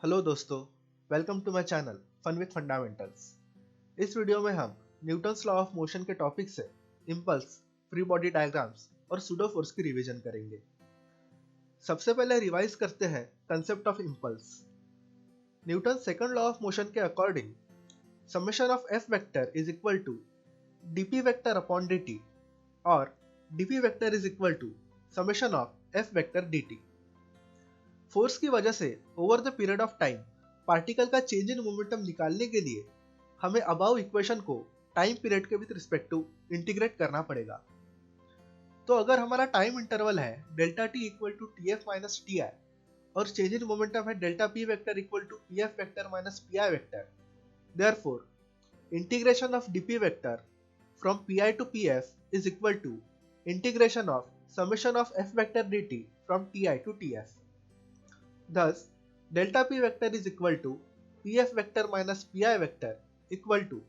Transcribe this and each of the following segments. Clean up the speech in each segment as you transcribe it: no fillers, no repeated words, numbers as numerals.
Hello दोस्तों, welcome to my channel fun with fundamentals. इस video में हम न्यूटन्स लॉ ऑफ मोशन के टॉपिक से इम्पल्स, फ्री बॉडी डायग्राम्स और सूडो फोर्स की रिवीजन करेंगे। सबसे पहले रिवाइज करते हैं concept of impulse. Newton second law of motion के according summation of F vector is equal to dp vector upon dt और dp vector is equal to summation of F vector dt। Force की वजह से over the period of time particle का change in momentum निकालने के लिए हमें above equation को टाइम पीरियड के विद रिस्पेक्ट टू इंटीग्रेट करना पड़ेगा। तो अगर हमारा टाइम इंटरवल है delta T equal to T F minus T I और चेंज इन मोमेंटम है delta P vector equal to P F vector minus P I vector, therefore integration of D P vector from P I to P F is equal to integration of summation of F vector D T from T I to T F. Thus, delta p vector is equal to pf vector minus pi vector equal to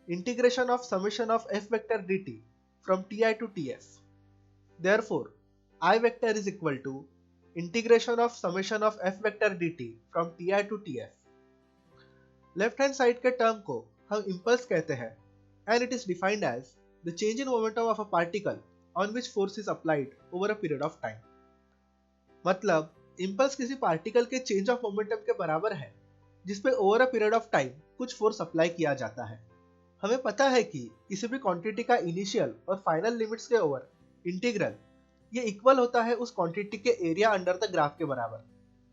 integration of summation of f vector dt from ti to tf. Therefore, I vector is equal to integration of summation of f vector dt from ti to tf. Left hand side के term को हम impulse कहते हैं and it is defined as the change in momentum of a particle on which force is applied over a period of time. मतलब impulse किसी particle के change of momentum के बराबर है जिसपे over a period of time कुछ force apply किया जाता है। हमें पता है कि किसी भी क्वांटिटी का इनिशियल और फाइनल लिमिट्स के ओवर इंटीग्रल ये इक्वल होता है उस क्वांटिटी के एरिया अंडर द ग्राफ के बराबर,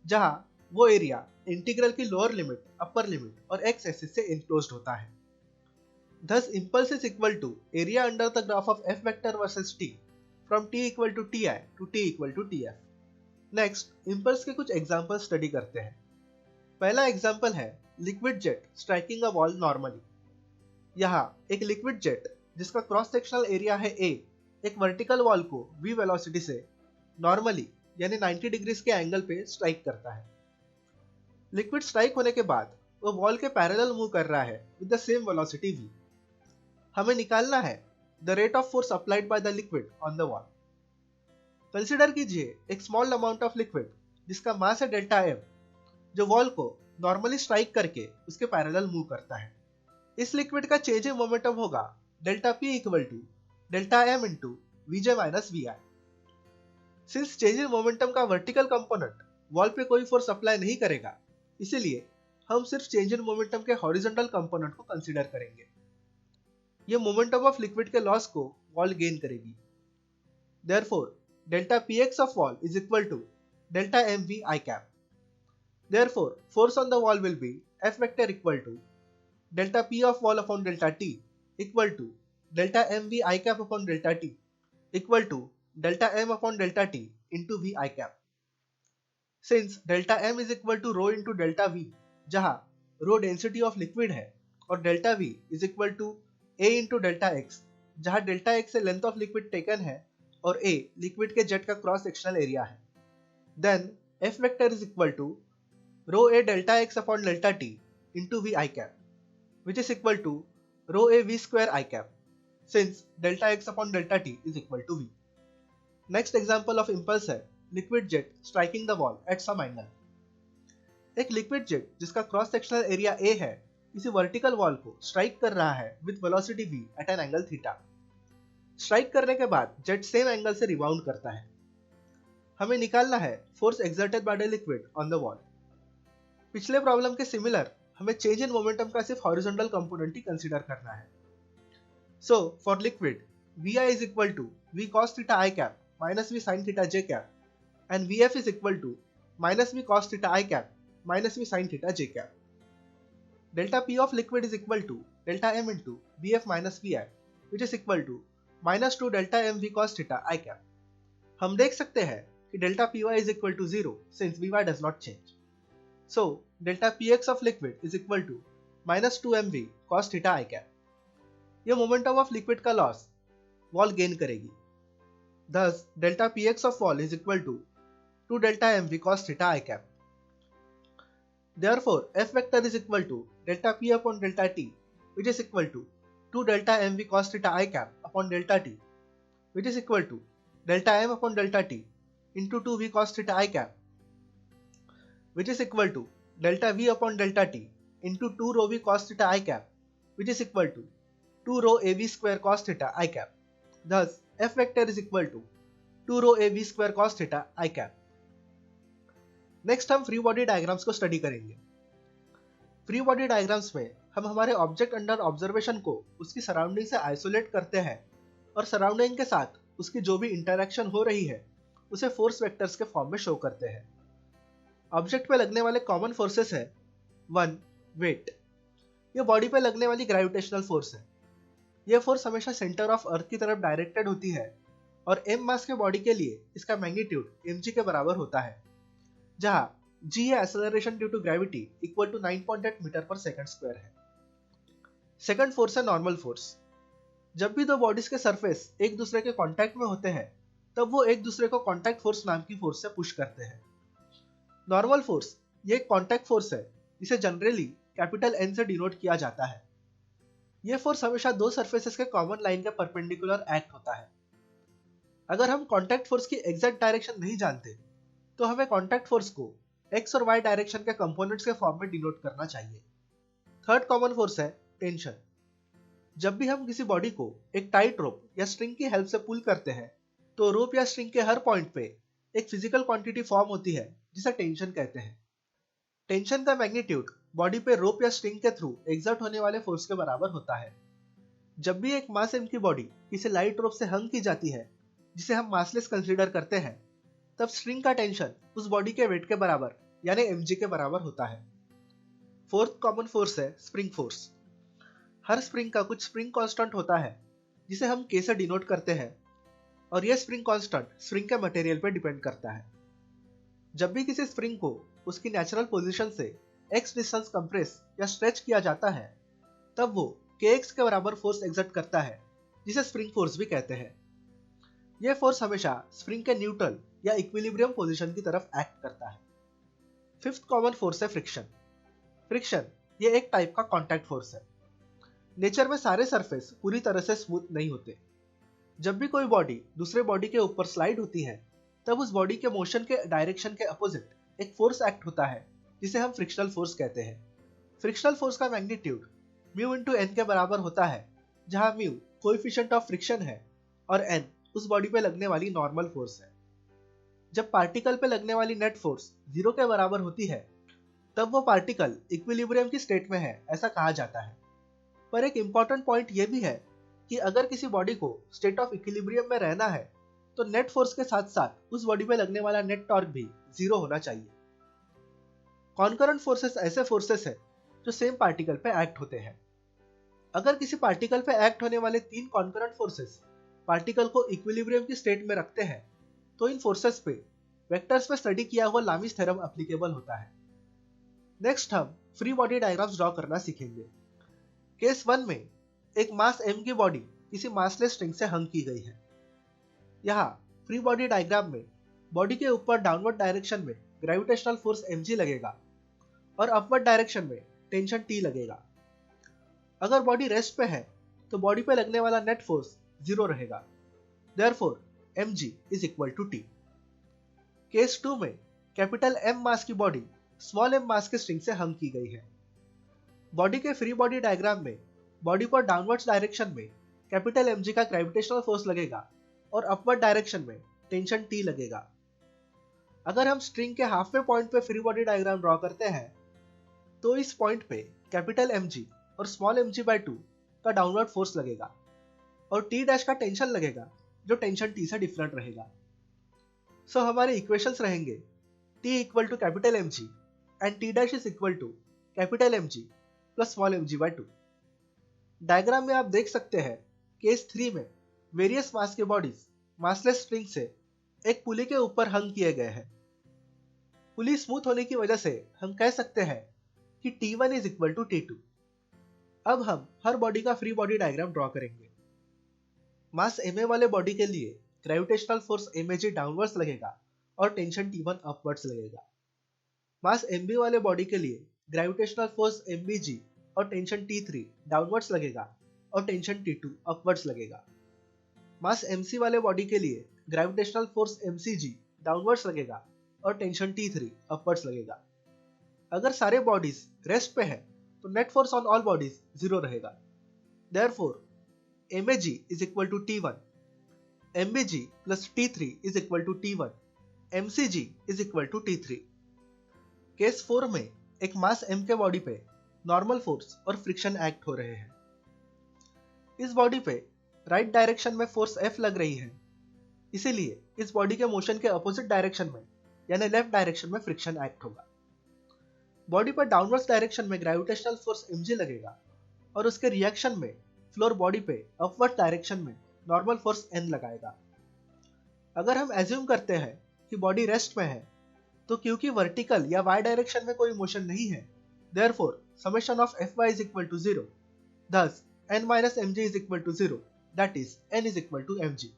जहां वो एरिया इंटीग्रल की लोअर लिमिट, अपर लिमिट और एक्स एक्सिस से इनक्लोज्ड होता है। Thus impulse is equal to area under the graph of f vector versus t from t equal to ti to t equal to tf. Next impulse के कुछ example study करते हैं। पहला example है liquid jet striking a wall normally. यहाँ एक liquid jet जिसका cross sectional area है a एक वर्टिकल वॉल को v वेलोसिटी से नॉर्मली यानी 90 डिग्रीज के एंगल पे स्ट्राइक करता है। लिक्विड स्ट्राइक होने के बाद वो वॉल के पैरेलल मूव कर रहा है with the same velocity v। हमें निकालना है the rate of force applied by the liquid on the wall. Consider कीजिए एक स्मॉल अमाउंट ऑफ लिक्विड जिसका मास है डेल्टा एम, जो वॉल को नॉर्मली स्ट्राइक करके उसके पैरेलल मूव करता है। इस लिक्विड का चेंज इन मोमेंटम होगा delta P equal to delta M into VJ minus V I. Since change in momentum का वर्टिकल कंपोनेंट वॉल पे कोई फोर्स अप्लाई नहीं करेगा, इसीलिए हम सिर्फ चेंज इन मोमेंटम के हॉरिजॉन्टल कंपोनेंट को कंसिडर करेंगे। ये मोमेंटम ऑफ लिक्विड के लॉस को वॉल गेन करेगी। Therefore delta px of wall is equal to delta mv I cap. Therefore, force on the wall will be F vector equal to delta p of wall upon delta t equal to delta mv I cap upon delta t equal to delta m upon delta t into v I cap. Since delta m is equal to rho into delta v, जहाँ rho density of liquid है और delta v is equal to a into delta x, जहाँ delta x से length of liquid taken है और a liquid के jet का cross sectional area है, then f vector is equal to rho a delta x upon delta t into v I cap, which is equal to rho a v square I cap, since delta x upon delta t is equal to v। Next example of impulse है liquid jet striking the wall at some angle. एक liquid jet जिसका cross sectional area a है किसी vertical wall को strike कर रहा है with velocity v at an angle theta. Strike करने के बाद जेट सेम एंगल से रिबाउंड करता है। हमें निकालना है force exerted by the liquid on the wall. पिछले प्रॉब्लम के सिमिलर हमें चेंज इन मोमेंटम का सिर्फ हॉरिजॉन्टल कंपोनेंट ही कंसीडर करना है। So for liquid vi is equal to v cos theta I cap minus v sin theta j cap and vf is equal to minus v cos theta I cap minus v sin theta j cap. Delta p of liquid is equal to delta m into vf minus vi, which is equal to minus two delta M V cos theta I cap. हम देख सकते हैं कि delta P Y is equal to 0 since V Y does not change. So delta P X of liquid is equal to minus two M V cos theta I cap. ये momentum of liquid का loss wall gain करेगी। Thus delta P X of wall is equal to delta M V cos theta I cap. Therefore f vector is equal to delta p upon delta t, which is equal to 2 delta mv cos theta I cap upon delta t, which is equal to delta m upon delta t into 2v cos theta I cap, which is equal to delta V upon delta T into 2 rho V cos theta I cap, which is equal to 2 rho AV square cos theta I cap. Thus, F vector is equal to 2 rho AV square cos theta I cap. Next हम free body diagrams को study करेंगे। Free body diagrams में हम हमारे object under observation को उसकी surrounding से isolate करते हैं और सराउंडिंग के साथ उसकी जो भी इंटरैक्शन हो रही है उसे फोर्स वेक्टर्स के फॉर्म में शो करते हैं। ऑब्जेक्ट पे लगने वाले कॉमन फोर्सेस है 1. वेट, ये बॉडी पे लगने वाली ग्रेविटेशनल फोर्स है। यह फोर्स हमेशा सेंटर ऑफ अर्थ की तरफ डायरेक्टेड होती है और m मास के बॉडी के लिए इसका मैग्नीट्यूड mg के बराबर होता है, जहां g है acceleration due to gravity equal to 9.8 metre पर सेकंड स्क्वायर है। सेकंड फोर्स है नॉर्मल फोर्स। जब भी दो बॉडीज के सरफेस एक दूसरे के कांटेक्ट में होते हैं तब वो एक दूसरे को कांटेक्ट फोर्स नाम की फोर्स से पुश करते हैं। नॉर्मल फोर्स ये एक कांटेक्ट फोर्स है जिसे जनरली कैपिटल N से डिनोट किया जाता है। यह फोर्स हमेशा दो सरफेसेस के कॉमन लाइन के परपेंडिकुलर एक्ट होता है। अगर हम कांटेक्ट फोर्स की एग्जैक्ट डायरेक्शन नहीं जानते तो हमें कांटेक्ट फोर्स को x और y डायरेक्शन के कंपोनेंट्स के फॉर्म में डिनोट करना चाहिए। थर्ड कॉमन फोर्स है टेंशन। जब भी हम किसी बॉडी को एक टाइट रोप या स्ट्रिंग की हेल्प से पुल करते हैं तो रोप या स्ट्रिंग के हर पॉइंट पे एक फिजिकल क्वांटिटी फॉर्म होती है जिसे टेंशन कहते हैं। टेंशन का मैग्नीट्यूड बॉडी पे रोप या स्ट्रिंग के थ्रू एक्सर्ट होने वाले फोर्स के बराबर होता है। जब भी एक मास m की बॉडी किसी लाइट रोप से हंग की जाती है जिसे हम मासलेस कंसीडर करते हैं, तब स्ट्रिंग का टेंशन उस बॉडी के वेट के बराबर यानी mg के बराबर होता है। फोर्थ कॉमन फोर्स है स्प्रिंग फोर्स। हर स्प्रिंग का कुछ स्प्रिंग कांस्टेंट होता है जिसे हम k से डिनोट करते हैं और यह स्प्रिंग कांस्टेंट स्प्रिंग के मटेरियल पर डिपेंड करता है। जब भी किसी स्प्रिंग को उसकी नेचुरल पोजीशन से x डिस्टेंस कंप्रेस या स्ट्रेच किया जाता है तब वो kx के बराबर फोर्स एक्सर्ट करता है जिसे स्प्रिंग फोर्स भी कहते हैं। यह फोर्स हमेशा स्प्रिंग के न्यूट्रल या इक्विलिब्रियम पोजीशन की तरफ एक्ट करता है। फिफ्थ कॉमन फोर्स है फ्रिक्शन। फ्रिक्शन ये एक टाइप का कांटेक्ट फोर्स है। नेचर में सारे सरफेस पूरी तरह से स्मूथ नहीं होते। जब भी कोई बॉडी दूसरे बॉडी के ऊपर स्लाइड होती है तब उस बॉडी के मोशन के डायरेक्शन के अपोजिट एक फोर्स एक्ट होता है जिसे हम फ्रिक्शनल फोर्स कहते हैं। फ्रिक्शनल फोर्स का मैग्नीट्यूड म्यू इंटू एन के बराबर होता है, जहां म्यू कोएफिशिएंट ऑफ फ्रिक्शन है और एन उस बॉडी पे लगने वाली नॉर्मल फोर्स है। जब पार्टिकल पे लगने वाली नेट फोर्स 0 के बराबर होती है तब वो पार्टिकल इक्विलिब्रियम की स्टेट में है ऐसा कहा जाता है। पर एक इंपॉर्टेंट पॉइंट ये भी है कि अगर किसी बॉडी को स्टेट ऑफ इक्विलिब्रियम में रहना है तो नेट फोर्स के साथ साथ उस बॉडी पे लगने वाला नेट टॉर्क भी 0 होना चाहिए। कॉन्करेंट फोर्सेस ऐसे फोर्सेस हैं जो सेम पार्टिकल पे एक्ट होते हैं। अगर किसी पार्टिकल पे एक्ट होने वाले 3 कॉन्करेंट फोर्सेस पार्टिकल को इक्विलिब्रियम की स्टेट में रखते हैं तो इन फोर्सेस पे वेक्टर्स पे स्टडी किया हुआ लामीज थ्योरम एप्लीकेबल होता है। नेक्स्ट हम फ्री बॉडी डायग्राम्स ड्रॉ करना सीखेंगे। केस 1 में एक मास m की बॉडी किसी मासलेस स्ट्रिंग से हंग की गई है। यहाँ फ्री बॉडी डायग्राम में बॉडी के ऊपर डाउनवर्ड डायरेक्शन में ग्रेविटेशनल फोर्स mg लगेगा और अपवर्ड डायरेक्शन में टेंशन T लगेगा। अगर बॉडी रेस्ट पे है तो बॉडी पे लगने वाला नेट फोर्स 0 रहेगा। Therefore, mg is equal to T। Case 2 में कैपिटल M मास की बॉडी स्मॉल m मास के स्ट्रिंग से हंग की गई है। बॉडी के फ्री बॉडी डायग्राम में बॉडी पर डाउनवर्ड्स डायरेक्शन में कैपिटल mg का ग्रेविटेशनल फोर्स लगेगा और अपवर्ड डायरेक्शन में टेंशन T लगेगा। अगर हम स्ट्रिंग के हाफवे पॉइंट पे फ्री बॉडी डायग्राम ड्रॉ करते हैं तो इस पॉइंट पे कैपिटल mg और स्मॉल mg/2 का डाउनवर्ड फोर्स लगेगा और T डैश का टेंशन लगेगा जो टेंशन T से डिफरेंट रहेगा। सो हमारे इक्वेशंस रहेंगे T equal to capital mg and T dash is equal to capital mg plus small mg/2। Diagram में आप देख सकते हैं केस 3 में वेरियस मास के बॉडीज मासलेस स्ट्रिंग से एक पुली के ऊपर हंग किए गए हैं। पुली स्मूथ होने की वजह से हम कह सकते हैं कि T1 is equal to T2। अब हम हर बॉडी का फ्री बॉडी डायग्राम ड्रॉ करेंगे। मास ma वाले बॉडी के लिए ग्रेविटेशनल फोर्स mag डाउनवर्ड्स लगेगा और टेंशन T1 अपवर्ड्स लगेगा। मास mb वाले बॉडी के लिए ग्रेविटेशनल फोर्स mbg और टेंशन T3 डाउनवर्ड्स लगेगा और टेंशन T2 अपवर्ड्स लगेगा। मास mc वाले बॉडी के लिए ग्रेविटेशनल फोर्स mcg डाउनवर्ड्स लगेगा और टेंशन T3 अपवर्ड्स लगेगा। अगर सारे बॉडीज रेस्ट पे है तो net force on all bodies 0 रहेगा। Therefore MAG is equal to T1, MBG plus T3 is equal to T1, MCG is equal to T3। Case 4 में एक मास M के बॉडी पे नॉर्मल फोर्स और फ्रिक्शन एक्ट हो रहे हैं। इस बॉडी पे राइट डायरेक्शन में फोर्स F लग रही है, इसीलिए इस बॉडी के मोशन के अपोजिट डायरेक्शन में यानी लेफ्ट डायरेक्शन में फ्रिक्शन एक्ट होगा। बॉडी पर डाउनवर्ड्स डायरेक्शन में ग्रेविटेशनल फोर्स mg लगेगा और उसके रिएक्शन में फ्लोर बॉडी पे अपवर्ड डायरेक्शन में नॉर्मल फोर्स n लगाएगा। अगर हम एज्यूम करते हैं कि बॉडी रेस्ट में है तो क्योंकि वर्टिकल या y डायरेक्शन में कोई मोशन नहीं है, therefore summation of Fy is equal to 0, thus n minus mg is equal to 0, that is n is equal to mg।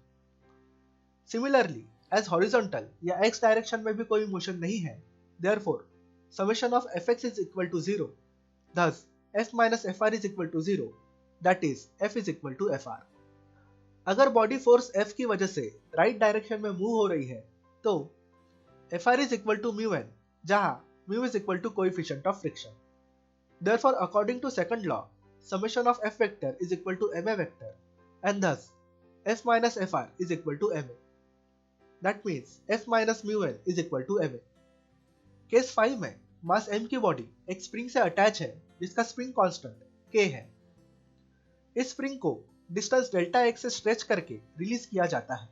Similarly, as horizontal या x डायरेक्शन में भी कोई मोशन नहीं है, therefore summation of Fx is equal to 0, thus F minus Fr is equal to 0, that is F is equal to Fr। अगर body force F की वजह से राइट डायरेक्शन में मूव हो रही है तो Fr is equal to mu n, जहां mu is equal to coefficient of friction। Therefore, according to second law, summation of F vector is equal to ma vector, and thus F minus Fr is equal to ma। That means F minus mu n is equal to ma। Case 5 में मास m की body एक spring से attach है जिसका spring constant k है। इस spring को distance delta x से स्ट्रेच करके रिलीज किया जाता है।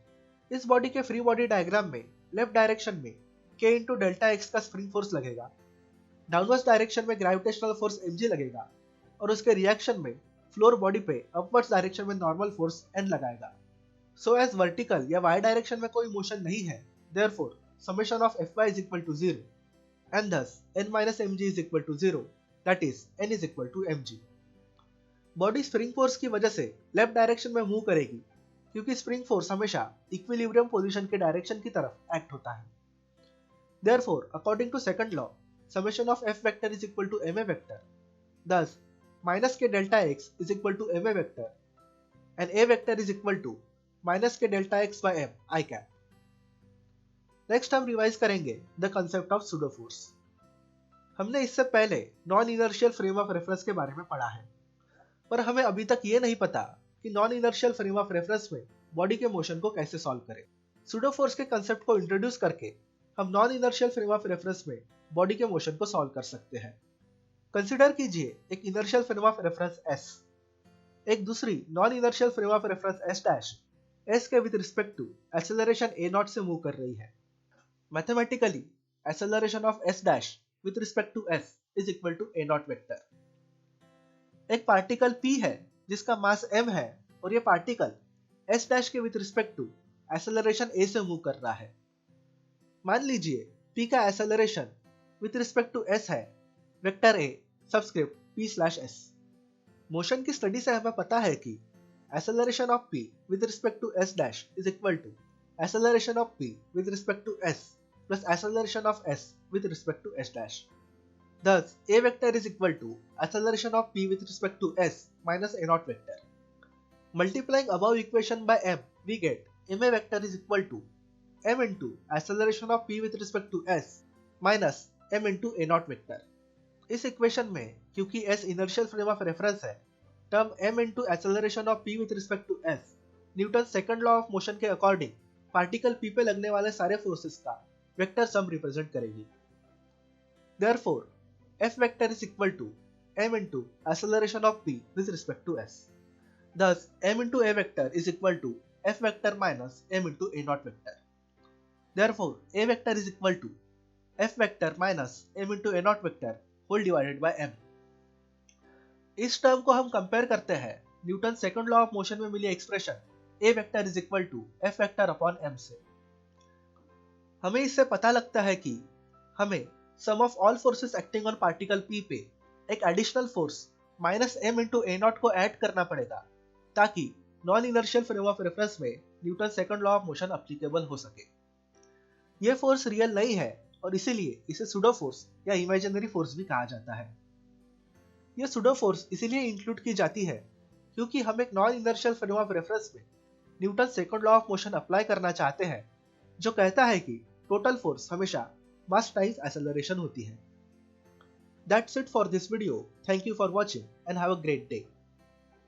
इस बॉडी के फ्री बॉडी डायग्राम में लेफ्ट डायरेक्शन में k इंटू डेल्टा x का स्प्रिंग फोर्स लगेगा, डाउनवर्ड्स डायरेक्शन में ग्रेविटेशनल फोर्स mg लगेगा और उसके रिएक्शन में फ्लोर बॉडी पे अपवर्ड्स डायरेक्शन में नॉर्मल फोर्स n लगाएगा। सो एज वर्टिकल या y डायरेक्शन में कोई मोशन नहीं है, therefore summation of Fy is equal to 0, and thus n minus mg is equal to 0, that is n is equal to mg। Body spring force की वजह से left direction में move करेगी क्योंकि स्प्रिंग फोर्स हमेशा equilibrium position के direction की तरफ एक्ट होता है। Therefore, according to second law, summation of F vector is equal to ma vector, thus minus k delta x is equal to ma vector and a vector is equal to minus k delta x by m I cap। Next हम revise करेंगे the concept of pseudo force. हमने इससे पहले non inertial frame of reference के बारे में पढ़ा है, पर हमें अभी तक ये नहीं पता कि non inertial frame of reference में बॉडी के मोशन को कैसे सॉल्व करें। सूडो फोर्स के कंसेप्ट को इंट्रोड्यूस करके हम non inertial frame of reference में बॉडी के मोशन को सॉल्व कर सकते हैं। कंसीडर कीजिए एक inertial frame of reference S, एक दूसरी non inertial frame of reference S dash S के with respect to acceleration a0 से मूव कर रही है। Mathematically acceleration of S dash with respect to S is equal to a0 vector. एक particle P है जिसका मास m है और ये पार्टिकल S डैश के with respect to acceleration a से मूव कर रहा है। मान लीजिए P का acceleration with respect to S है vector a subscript p slash s। Motion की स्टडी से हमें पता है कि acceleration of p with respect to s dash is equal to acceleration of p with respect to s plus acceleration of s with respect to s dash. Thus, a vector is equal to acceleration of p with respect to s minus a0 vector. Multiplying above equation by m, we get ma vector is equal to m into acceleration of p with respect to s minus m into a0 vector. इस equation में क्योंकि s inertial frame of reference है, term m into acceleration of p with respect to s Newton second law of motion के according particle p पे लगने वाले सारे forces का वेक्टर सम रिप्रेजेंट करेगी। Therefore, F vector is equal to m into acceleration of p with respect to s. Thus, m into a vector is equal to f vector minus m into a0 vector. Therefore, a vector is equal to f vector minus m into a0 vector whole divided by m. इस term को हम compare करते हैं Newton second law of motion में मिली expression a vector is equal to f vector upon m से। हमें इससे पता लगता है कि हमें sum of all forces acting on particle P पे एक additional force minus m into a0 को ऐड करना पड़ेगा ताकि non inertial frame of reference में Newton second law of motion applicable हो सके। यह फोर्स रियल नहीं है और इसीलिए इसे सूडो फोर्स या इमेजिनरी फोर्स भी कहा जाता है। यह सूडो फोर्स इसीलिए इंक्लूड की जाती है क्योंकि हम एक non inertial frame of reference में Newton second law of motion apply करना चाहते हैं जो कहता है कि टोटल फोर्स हमेशा मास टाइम्स एक्सेलरेशन होती है। That's it for this video. Thank you for watching and have a great day.